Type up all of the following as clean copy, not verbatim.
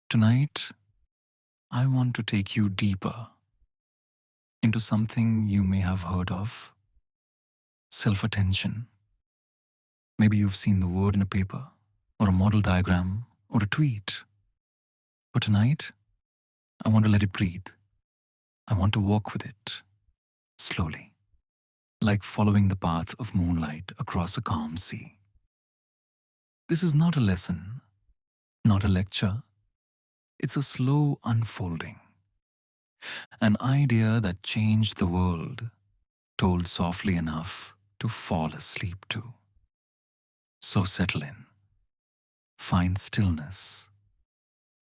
Tonight, I want to take you deeper into something you may have heard of: self-attention. Maybe you've seen the word in a paper, or a model diagram, or a tweet. But tonight, I want to let it breathe. I want to walk with it, slowly, like following the path of moonlight across a calm sea. This is not a lesson, not a lecture. It's a slow unfolding. An idea that changed the world, told softly enough to fall asleep to. So settle in, find stillness,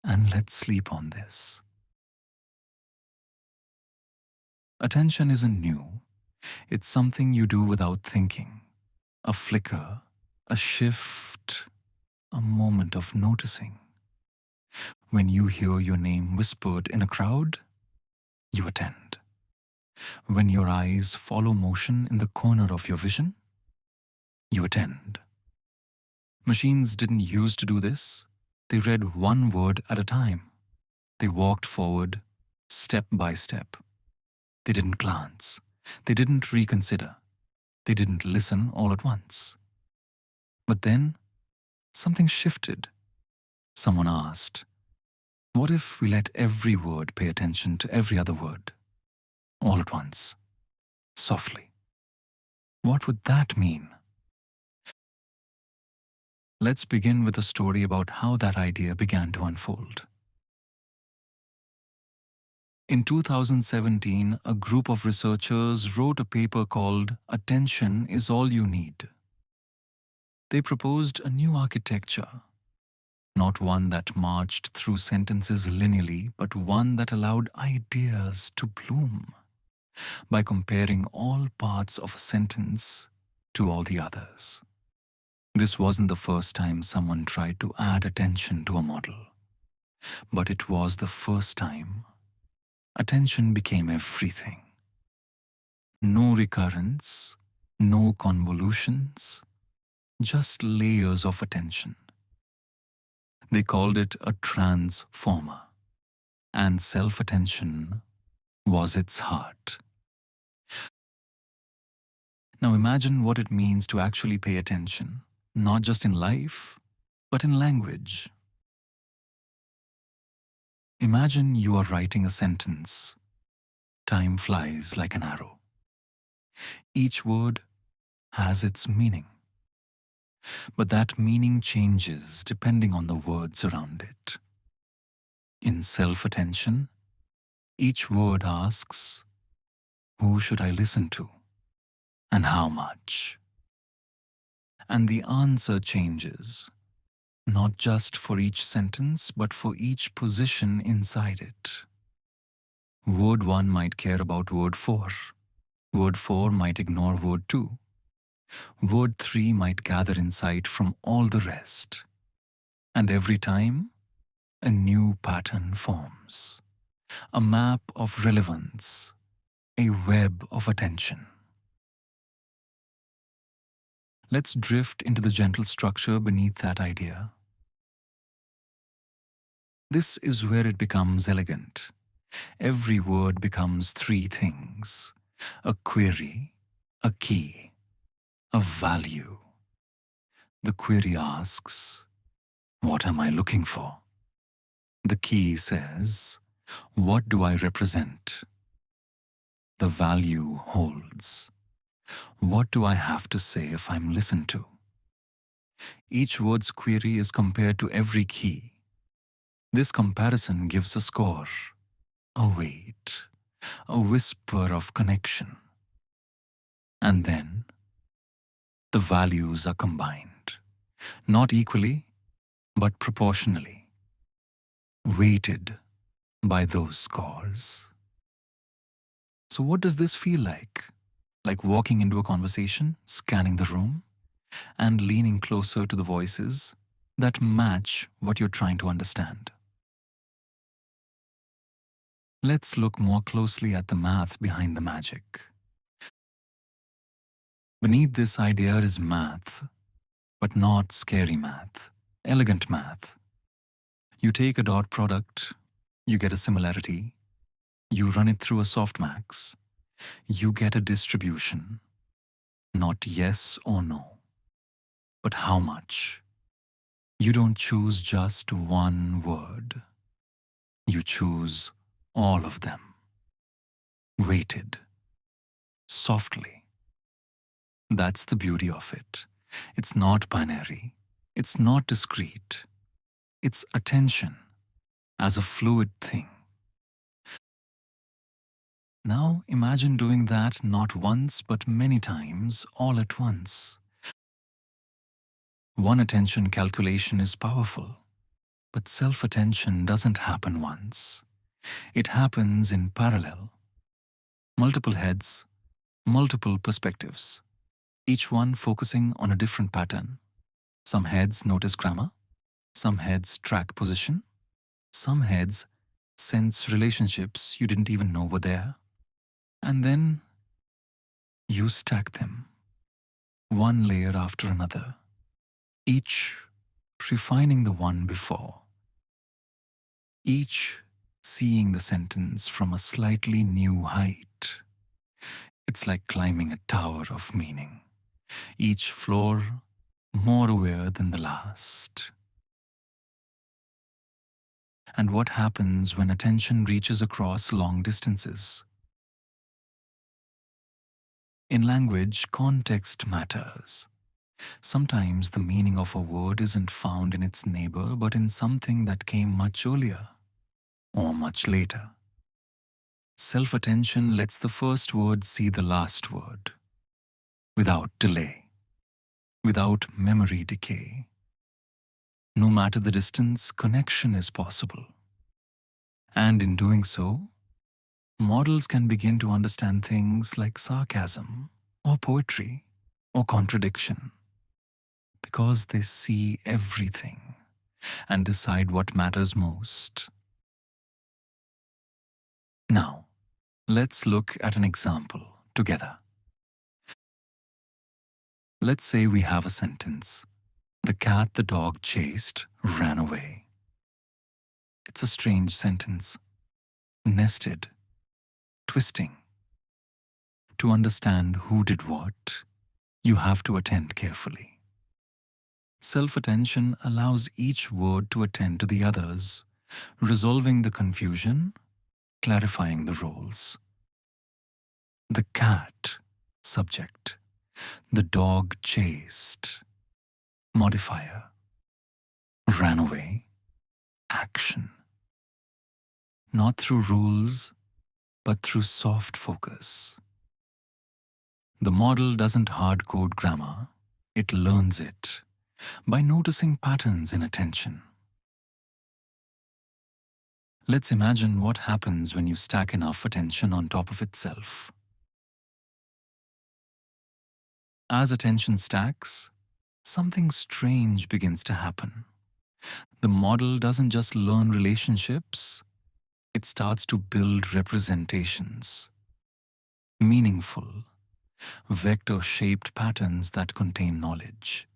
and let's sleep on this. Attention isn't new. It's something you do without thinking. A flicker, a shift, a moment of noticing. When you hear your name whispered in a crowd, you attend. When your eyes follow motion in the corner of your vision, you attend. Machines didn't used to do this. They read one word at a time. They walked forward, step by step. They didn't glance. They didn't reconsider. They didn't listen all at once. But then, something shifted. Someone asked, what if we let every word pay attention to every other word, all at once, softly? What would that mean? Let's begin with a story about how that idea began to unfold. In 2017, a group of researchers wrote a paper called "Attention is All You Need." They proposed a new architecture, not one that marched through sentences linearly, but one that allowed ideas to bloom by comparing all parts of a sentence to all the others. This wasn't the first time someone tried to add attention to a model, but it was the first time attention became everything. No recurrence, no convolutions, just layers of attention. They called it a transformer, and self-attention was its heart. Now imagine what it means to actually pay attention, not just in life, but in language. Imagine you are writing a sentence. Time flies like an arrow. Each word has its meaning, but that meaning changes depending on the words around it. In self-attention, each word asks, who should I listen to, and how much? And the answer changes, not just for each sentence, but for each position inside it. Word 1 might care about word 4. Word 4 might ignore word 2. Word 3 might gather insight from all the rest. And every time, a new pattern forms. A map of relevance, a web of attention. Let's drift into the gentle structure beneath that idea. This is where it becomes elegant. Every word becomes three things: a query, a key, a value. The query asks, what am I looking for? The key says, what do I represent? The value holds, what do I have to say if I'm listened to? Each word's query is compared to every key. This comparison gives a score, a weight, a whisper of connection. And then, the values are combined, not equally, but proportionally, weighted by those scores. So what does this feel like? Like walking into a conversation, scanning the room, and leaning closer to the voices that match what you're trying to understand. Let's look more closely at the math behind the magic. Beneath this idea is math, but not scary math, elegant math. You take a dot product, you get a similarity, you run it through a softmax, you get a distribution, not yes or no, but how much. You don't choose just one word. You choose all of them, weighted, softly. That's the beauty of it. It's not binary. It's not discrete. It's attention as a fluid thing. Now imagine doing that not once but many times all at once. One attention calculation is powerful, but self-attention doesn't happen once. It happens in parallel. Multiple heads, multiple perspectives, each one focusing on a different pattern. Some heads notice grammar, some heads track position, some heads sense relationships you didn't even know were there. And then you stack them, one layer after another, each refining the one before, each seeing the sentence from a slightly new height. It's like climbing a tower of meaning, each floor more aware than the last. And what happens when attention reaches across long distances? In language, context matters. Sometimes the meaning of a word isn't found in its neighbor, but in something that came much earlier or much later. Self-attention lets the first word see the last word, without delay, without memory decay. No matter the distance, connection is possible. And in doing so, models can begin to understand things like sarcasm, or poetry, or contradiction, because they see everything and decide what matters most. Now, let's look at an example together. Let's say we have a sentence. The cat the dog chased ran away. It's a strange sentence, nested, twisting. To understand who did what, you have to attend carefully. Self-attention allows each word to attend to the others, resolving the confusion, clarifying the roles. The cat, subject. The dog chased, modifier. Ran away, action. Not through rules, but through soft focus. The model doesn't hard-code grammar, it learns it by noticing patterns in attention. Let's imagine what happens when you stack enough attention on top of itself. As attention stacks, something strange begins to happen. The model doesn't just learn relationships, it starts to build representations. Meaningful, vector-shaped patterns that contain knowledge.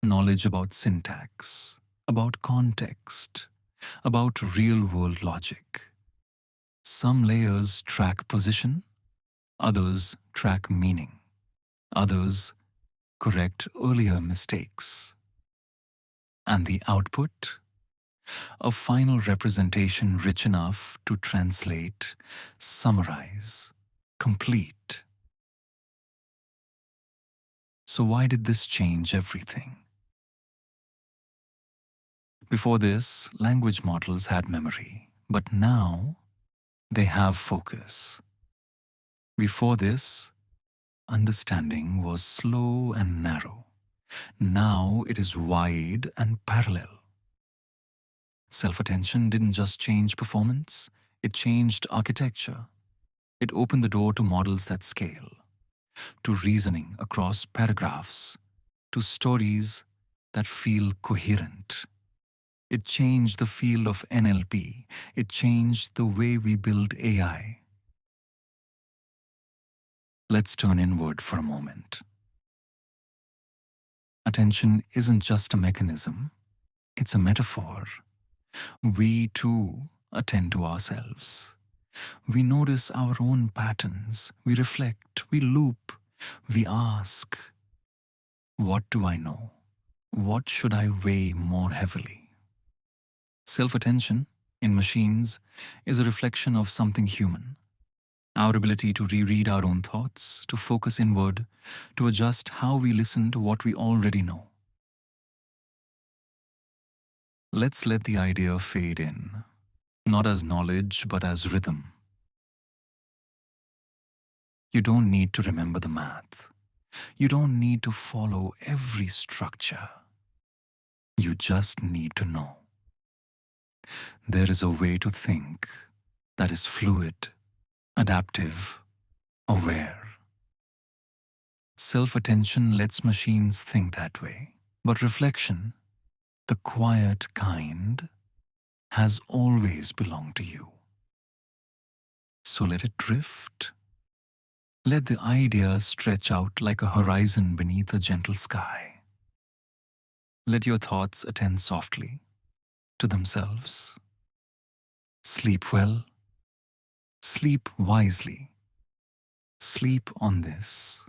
Knowledge about syntax, about context, about real-world logic. Some layers track position, others track meaning, others correct earlier mistakes. And the output? A final representation rich enough to translate, summarize, complete. So why did this change everything? Before this, language models had memory, but now they have focus. Before this, understanding was slow and narrow. Now it is wide and parallel. Self-attention didn't just change performance, it changed architecture. It opened the door to models that scale, to reasoning across paragraphs, to stories that feel coherent. It changed the field of NLP. It changed the way we build AI. Let's turn inward for a moment. Attention isn't just a mechanism, it's a metaphor. We too attend to ourselves. We notice our own patterns. We reflect. We loop. We ask, what do I know? What should I weigh more heavily? Self attention in machines is a reflection of something human. Our ability to reread our own thoughts, to focus inward, to adjust how we listen to what we already know. Let's let the idea fade in, not as knowledge, but as rhythm. You don't need to remember the math. You don't need to follow every structure. You just need to know. There is a way to think that is fluid, adaptive, aware. Self-attention lets machines think that way. But reflection, the quiet kind, has always belonged to you. So let it drift. Let the idea stretch out like a horizon beneath a gentle sky. Let your thoughts attend softly to themselves. Sleep well, sleep wisely, sleep on this.